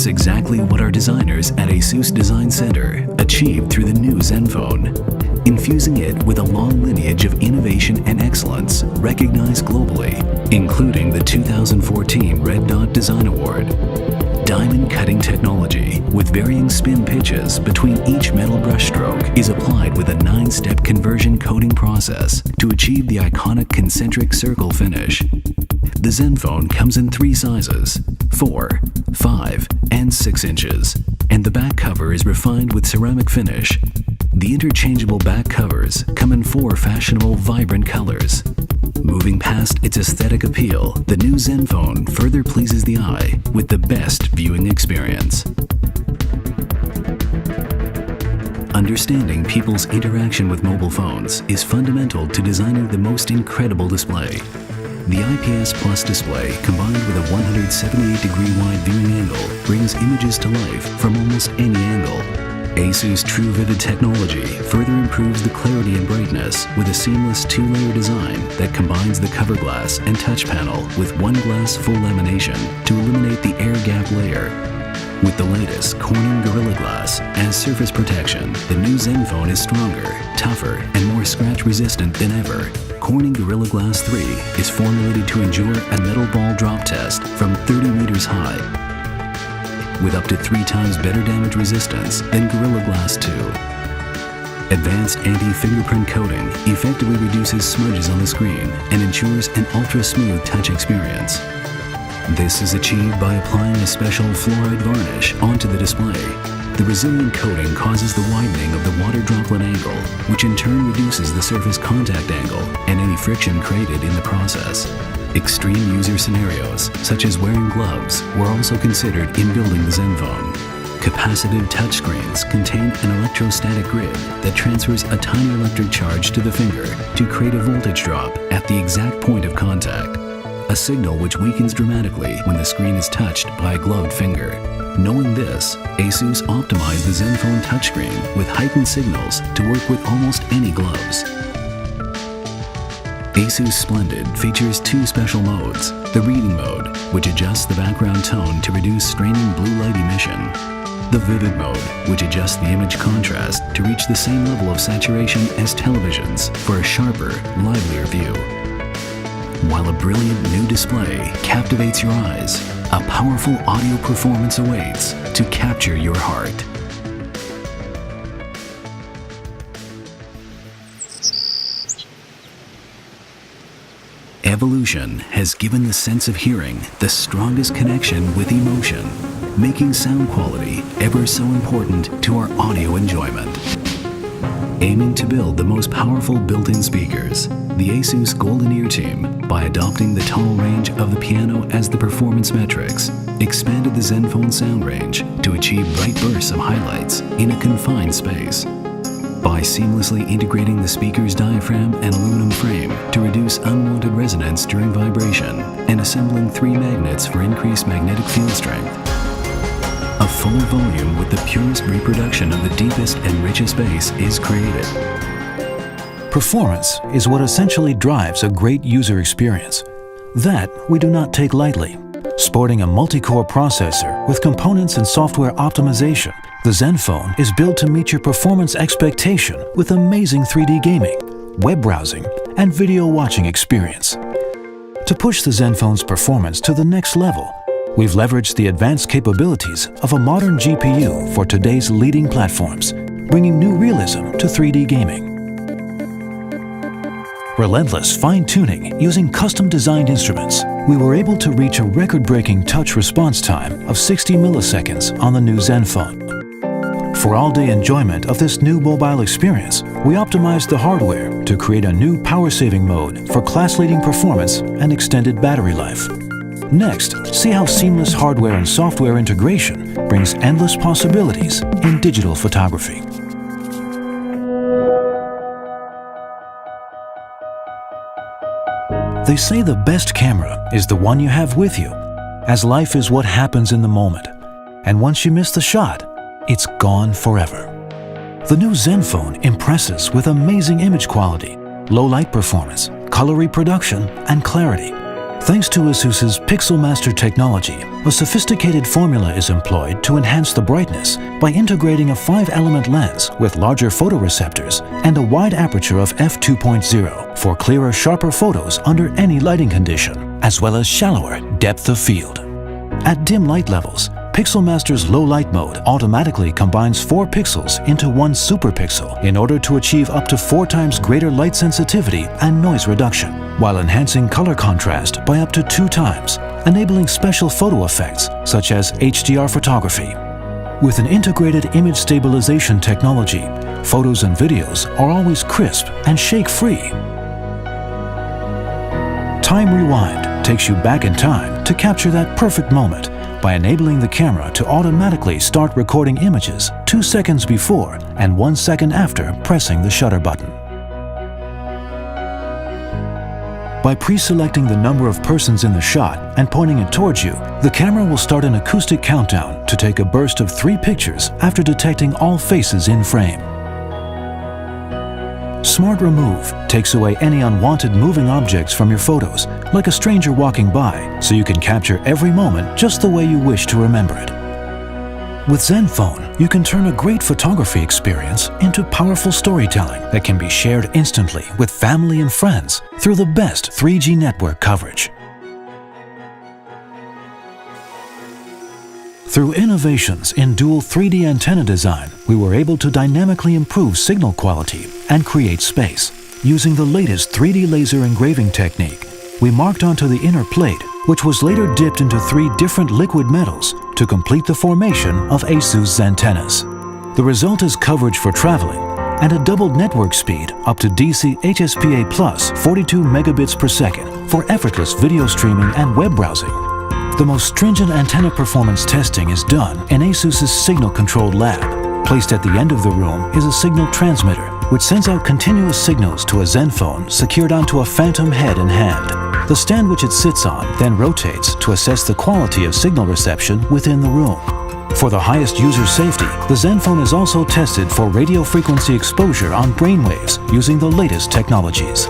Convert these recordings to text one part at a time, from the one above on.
That's exactly what our designers at ASUS Design Center achieved through the new Zenfone, infusing it with a long lineage of innovation and excellence recognized globally, including the 2014 Red Dot Design Award. Diamond cutting technology with varying spin pitches between each metal brushstroke is applied with a 9-step conversion coating process to achieve the iconic concentric circle finish. The Zenfone comes in 3 sizes, 4, 5, and 6 inches, and the back cover is refined with ceramic finish. The interchangeable back covers come in 4 fashionable, vibrant colors. Moving past its aesthetic appeal, the new Zenfone further pleases the eye with the best viewing experience. Understanding people's interaction with mobile phones is fundamental to designing the most incredible display. The IPS Plus display, combined with a 178-degree wide viewing angle, brings images to life from almost any angle. ASUS True Vivid technology further improves the clarity and brightness with a seamless 2-layer design that combines the cover glass and touch panel with 1 glass full lamination to eliminate the air gap layer. With the latest Corning Gorilla Glass as surface protection, the new Zenfone is stronger, tougher, and more scratch-resistant than ever. Corning Gorilla Glass 3 is formulated to endure a metal ball drop test from 30 meters high, with up to 3 times better damage resistance than Gorilla Glass 2. Advanced anti-fingerprint coating effectively reduces smudges on the screen and ensures an ultra-smooth touch experience. This is achieved by applying a special fluoride varnish onto the display. The resilient coating causes the widening of the water droplet angle, which in turn reduces the surface contact angle and any friction created in the process. Extreme user scenarios, such as wearing gloves, were also considered in building the Zenfone. Capacitive touchscreens contain an electrostatic grid that transfers a tiny electric charge to the finger to create a voltage drop at the exact point of contact, a signal which weakens dramatically when the screen is touched by a gloved finger. Knowing this, ASUS optimized the Zenfone touchscreen with heightened signals to work with almost any gloves. ASUS Splendid features 2 special modes: the reading mode, which adjusts the background tone to reduce straining blue light emission; the vivid mode, which adjusts the image contrast to reach the same level of saturation as televisions for a sharper, livelier view. While a brilliant new display captivates your eyes, a powerful audio performance awaits to capture your heart. Evolution has given the sense of hearing the strongest connection with emotion, making sound quality ever so important to our audio enjoyment. Aiming to build the most powerful built-in speakers, the ASUS Golden Ear team, by adopting the tonal range of the piano as the performance metrics, expanded the Zenfone sound range to achieve bright bursts of highlights in a confined space. By seamlessly integrating the speaker's diaphragm and aluminum frame to reduce unwanted resonance during vibration, and assembling 3 magnets for increased magnetic field strength, a full volume with the purest reproduction of the deepest and richest bass is created. Performance is what essentially drives a great user experience. That we do not take lightly. Sporting a multi-core processor with components and software optimization, the Zenfone is built to meet your performance expectation with amazing 3D gaming, web browsing, and video watching experience. To push the Zenfone's performance to the next level, we've leveraged the advanced capabilities of a modern GPU for today's leading platforms, bringing new realism to 3D gaming. Relentless fine-tuning using custom-designed instruments, we were able to reach a record-breaking touch response time of 60 milliseconds on the new Zenfone. For all-day enjoyment of this new mobile experience, we optimized the hardware to create a new power-saving mode for class-leading performance and extended battery life. Next, see how seamless hardware and software integration brings endless possibilities in digital photography. They say the best camera is the one you have with you, as life is what happens in the moment. And once you miss the shot, it's gone forever. The new Zenfone impresses with amazing image quality, low light performance, color reproduction, and clarity. Thanks to ASUS's PixelMaster technology, a sophisticated formula is employed to enhance the brightness by integrating a 5-element lens with larger photoreceptors and a wide aperture of f2.0 for clearer, sharper photos under any lighting condition, as well as shallower depth of field. At dim light levels, PixelMaster's low light mode automatically combines 4 pixels into 1 superpixel in order to achieve up to 4 times greater light sensitivity and noise reduction, while enhancing color contrast by up to 2 times, enabling special photo effects such as HDR photography. With an integrated image stabilization technology, photos and videos are always crisp and shake-free. Time Rewind takes you back in time to capture that perfect moment by enabling the camera to automatically start recording images 2 seconds before and 1 second after pressing the shutter button. By pre-selecting the number of persons in the shot and pointing it towards you, the camera will start an acoustic countdown to take a burst of 3 pictures after detecting all faces in frame. Smart Remove takes away any unwanted moving objects from your photos, like a stranger walking by, so you can capture every moment just the way you wish to remember it. With ZenFone, you can turn a great photography experience into powerful storytelling that can be shared instantly with family and friends through the best 3G network coverage. Through innovations in dual 3D antenna design, we were able to dynamically improve signal quality and create space. Using the latest 3D laser engraving technique, we marked onto the inner plate, which was later dipped into 3 different liquid metals to complete the formation of ASUS antennas. The result is coverage for traveling and a doubled network speed up to DC HSPA plus 42 megabits per second for effortless video streaming and web browsing. The most stringent antenna performance testing is done in ASUS's signal-controlled lab. Placed at the end of the room is a signal transmitter, which sends out continuous signals to a ZenFone secured onto a phantom head and hand. The stand which it sits on then rotates to assess the quality of signal reception within the room. For the highest user safety, the ZenFone is also tested for radio frequency exposure on brainwaves using the latest technologies.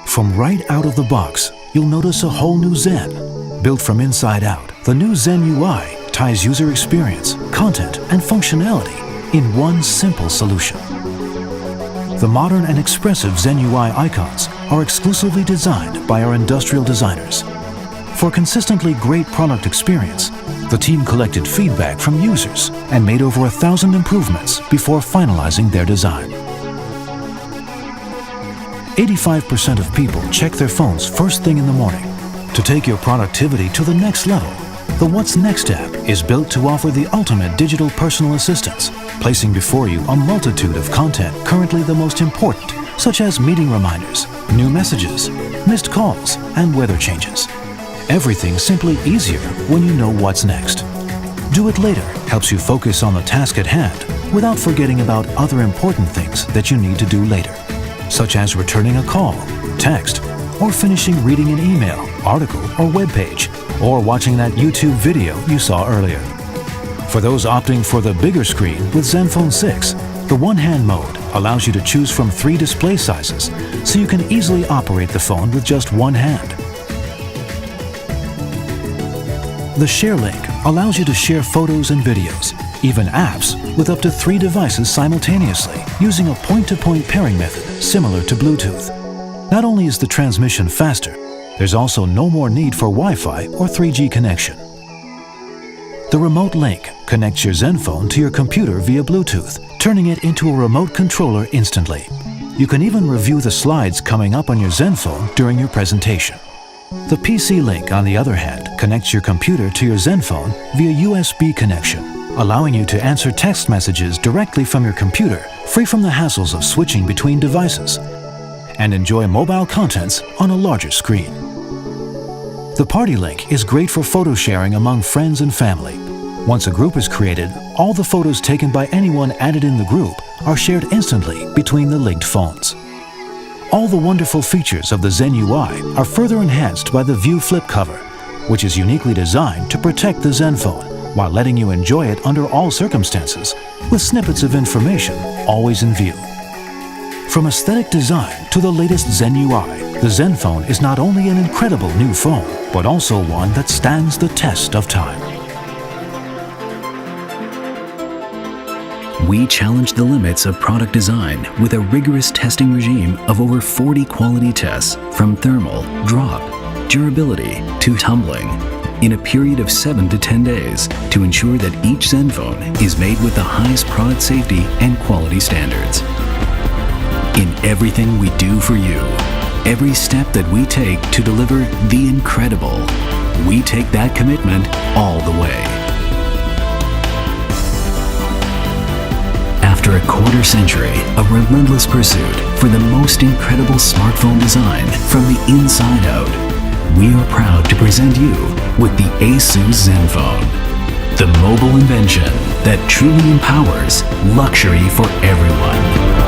From right out of the box, you'll notice a whole new Zen. Built from inside out, the new Zen UI ties user experience, content, and functionality in one simple solution. The modern and expressive Zen UI icons are exclusively designed by our industrial designers. For consistently great product experience, the team collected feedback from users and made over 1,000 improvements before finalizing their design. 85% of people check their phones first thing in the morning. To take your productivity to the next level, the What's Next app is built to offer the ultimate digital personal assistance, placing before you a multitude of content currently the most important, such as meeting reminders, new messages, missed calls, and weather changes. Everything's simply easier when you know what's next. Do It Later helps you focus on the task at hand without forgetting about other important things that you need to do later, such as returning a call, text, or finishing reading an email, article, or web page, or watching that YouTube video you saw earlier. For those opting for the bigger screen with ZenFone 6, the one-hand mode allows you to choose from 3 display sizes, so you can easily operate the phone with just one hand. The Share Link allows you to share photos and videos, even apps, with up to 3 devices simultaneously, using a point-to-point pairing method similar to Bluetooth. Not only is the transmission faster, there's also no more need for Wi-Fi or 3G connection. The Remote Link connects your ZenFone to your computer via Bluetooth, turning it into a remote controller instantly. You can even review the slides coming up on your ZenFone during your presentation. The PC Link, on the other hand, connects your computer to your ZenFone via USB connection, allowing you to answer text messages directly from your computer, free from the hassles of switching between devices, and enjoy mobile contents on a larger screen. The Party Link is great for photo sharing among friends and family. Once a group is created, all the photos taken by anyone added in the group are shared instantly between the linked phones. All the wonderful features of the Zen UI are further enhanced by the View Flip cover, which is uniquely designed to protect the ZenFone while letting you enjoy it under all circumstances, with snippets of information always in view. From aesthetic design to the latest Zen UI, the Zen phone is not only an incredible new phone, but also one that stands the test of time. We challenge the limits of product design with a rigorous testing regime of over 40 quality tests, from thermal, drop, durability to tumbling, in a period of 7 to 10 days, to ensure that each Zen phone is made with the highest product safety and quality standards. In everything we do for you, every step that we take to deliver the incredible, we take that commitment all the way. After a quarter century of relentless pursuit for the most incredible smartphone design from the inside out, we are proud to present you with the ASUS Zenfone, the mobile invention that truly empowers luxury for everyone.